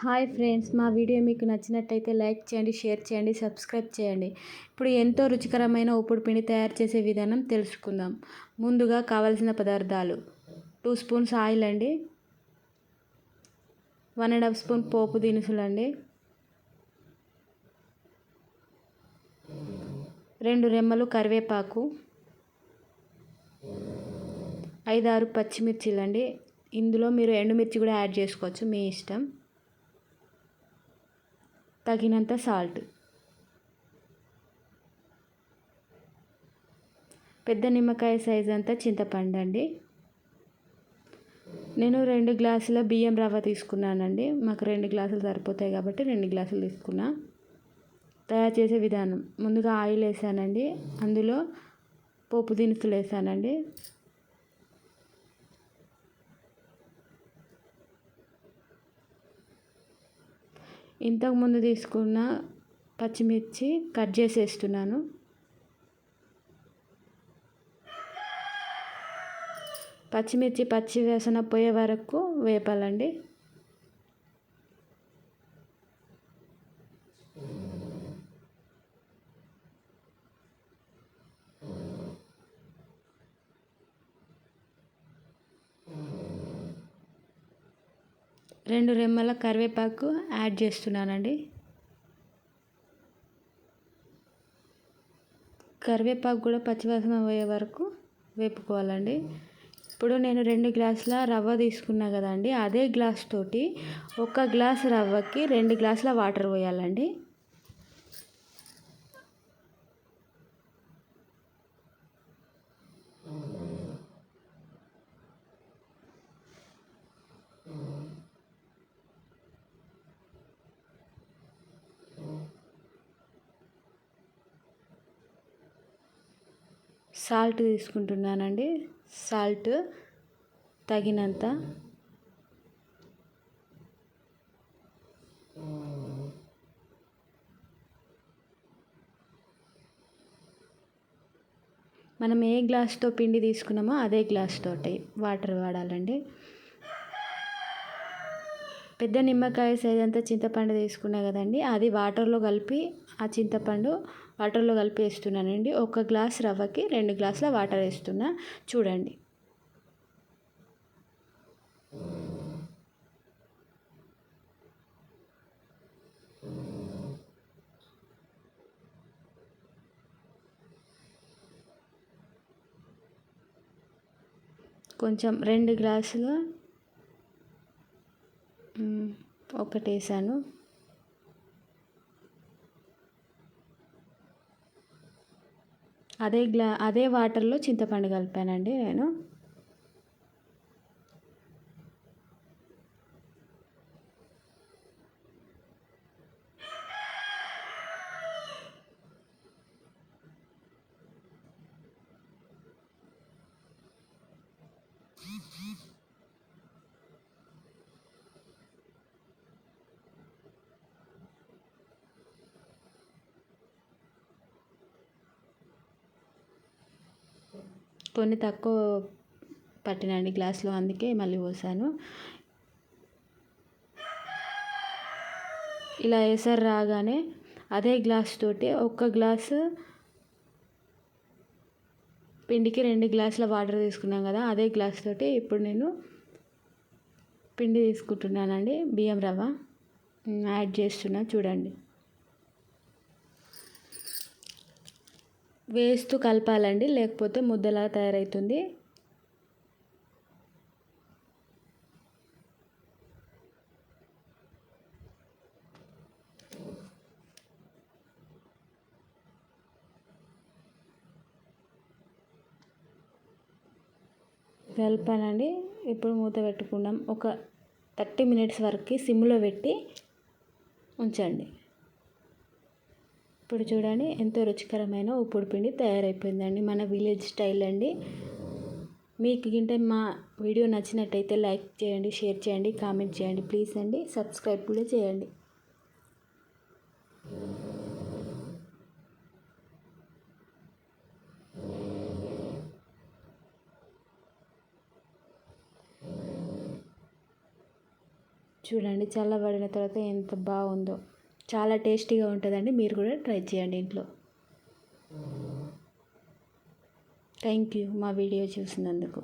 Hi friends, మా video మీకు నచ్చినట్టయితే లైక్ చేయండి, షేర్ చేయండి, సబ్స్క్రైబ్ చేయండి. ఇప్పుడు ఎంతో రుచికరమైన ఉప్పుడు పిండి తయారు చేసే విధానం తెలుసుకుందాం. ముందుగా కావలసిన పదార్థాలు: 2 స్పూన్స్ ఆయిల్ అండి, 1.5 స్పూన్ పోపు దినుసులు అండి, 2 రెమ్మలు కరివేపాకు, 5-6 పచ్చిమిర్చిలు అండి. ఇందులో మీరు ఎండుమిర్చి కూడా యాడ్ చేసుకోవచ్చు, మీ ఇష్టం. తగినంత సాల్ట్. పెద్ద నిమ్మకాయ సైజ్ అంతా చింతపండు అండి. నేను 2 గ్లాసుల బియ్యం రవ్వ తీసుకున్నానండి. మాకు 2 గ్లాసులు సరిపోతాయి కాబట్టి 2 గ్లాసులు తీసుకున్నా. తయారు చేసే విధానం: ముందుగా ఆయిల్ వేసానండి, అందులో పోపు దినుసులు వేసానండి. ఇంతకుముందు తీసుకున్న పచ్చిమిర్చి కట్ చేసి వేస్తున్నాను. పచ్చిమిర్చి పచ్చి వాసన పోయే వరకు వేపాలండి. రెండు రెమ్మల కరివేపాకు యాడ్ చేస్తున్నానండి. కరివేపాకు కూడా పచ్చివాసన పోయే వరకు వేపుకోవాలండి. ఇప్పుడు నేను 2 గ్లాసుల రవ్వ తీసుకున్నా కదండి, అదే గ్లాస్ తోటి 1 గ్లాస్ రవ్వకి 2 గ్లాసుల వాటర్ పోయాలండి. సాల్ట్ తీసుకుంటున్నానండి, సాల్ట్ తగినంత. మనం ఏ గ్లాస్తో పిండి తీసుకున్నామో అదే గ్లాస్ తోటి వాటర్ వాడాలండి. పెద్ద నిమ్మకాయ సైజ్ అంతా చింతపండు తీసుకున్నా కదండి, అది వాటర్లో కలిపి ఆ చింతపండు వాటర్లో కలిపి వేస్తున్నానండి. 1 గ్లాస్ రవ్వకి 2 గ్లాసుల వాటర్ వేస్తున్నా, చూడండి. కొంచెం 2 గ్లాసులు ఒకటి వేసాను. అదే వాటర్లో చింతపండు కలిపానండి నేను. కొన్ని తక్కువ పట్టినండి గ్లాసులో, అందుకే మళ్ళీ పోసాను. ఇలా ఎసరు రాగానే అదే గ్లాస్ తోటి 1 గ్లాసు పిండికి 2 గ్లాసుల వాటర్ తీసుకున్నాం కదా, అదే గ్లాస్ తోటి ఇప్పుడు నేను పిండి తీసుకుంటున్నానండి. బియ్యం రవ్వ యాడ్ చేస్తున్నా, చూడండి. వేస్తూ కలపాలండి, లేకపోతే ముద్దలా తయారవుతుంది. కలపానండి. ఇప్పుడు మూత పెట్టుకుందాం. ఒక 30 మినిట్స్ వరకు సిమ్లో పెట్టి ఉంచండి. ఇప్పుడు చూడండి, ఎంతో రుచికరమైన ఉప్పుడు పిండి తయారైపోయిందండి, మన విలేజ్ స్టైల్ అండి. మీకు గింటే మా వీడియో నచ్చినట్టయితే లైక్ చేయండి, షేర్ చేయండి, కామెంట్ చేయండి. ప్లీజ్ అండి, సబ్స్క్రైబ్ కూడా చేయండి. చూడండి చల్లబడిన తర్వాత ఎంత బాగుందో. చాలా టేస్టీగా ఉంటుందండి. మీరు కూడా ట్రై చేయండి ఇంట్లో. థ్యాంక్ యూ మా వీడియో చూసినందుకు.